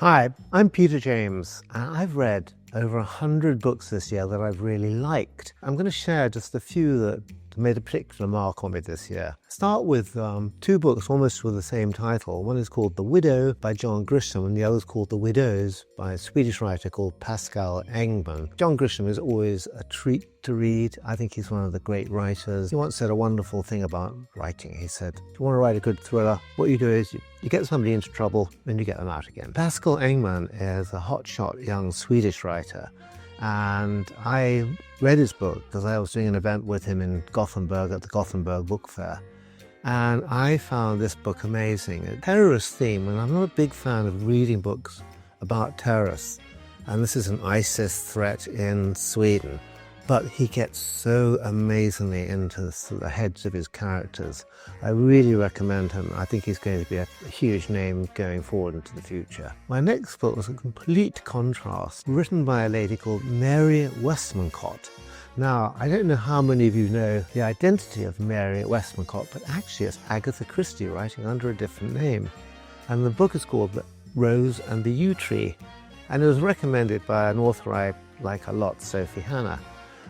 Hi, I'm Peter James, and I've read over 100 books this year that I've really liked. I'm going to share just a few that made a particular mark on me this year. Start with two books almost with the same title. One is called The Widow by John Grisham, and the other is called The Widows by a Swedish writer called Pascal Engman. John Grisham is always a treat to read. I think he's one of the great writers. He once said a wonderful thing about writing. He said, if you want to write a good thriller, what you do is you get somebody into trouble, then you get them out again. Pascal Engman is a hotshot young Swedish writer, and I read his book because I was doing an event with him in Gothenburg at the Gothenburg Book Fair, and I found this book amazing. A terrorist theme, and I'm not a big fan of reading books about terrorists, and this is an ISIS threat in Sweden. But he gets so amazingly into the heads of his characters. I really recommend him. I think he's going to be a huge name going forward into the future. My next book was a complete contrast, written by a lady called Mary Westmacott. Now, I don't know how many of you know the identity of Mary Westmacott, but actually it's Agatha Christie writing under a different name. And the book is called The Rose and the Yew Tree. And it was recommended by an author I like a lot, Sophie Hannah.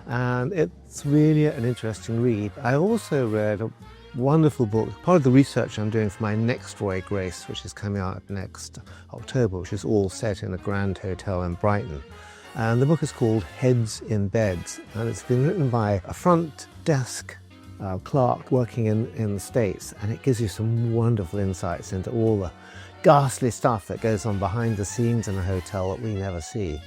And it's really an interesting read. I also read a wonderful book, part of the research I'm doing for my next Roy Grace, which is coming out next October, which is all set in a grand hotel in Brighton. And the book is called Heads in Beds, and it's been written by a front desk clerk working in the States, and it gives you some wonderful insights into all the ghastly stuff that goes on behind the scenes in a hotel that we never see.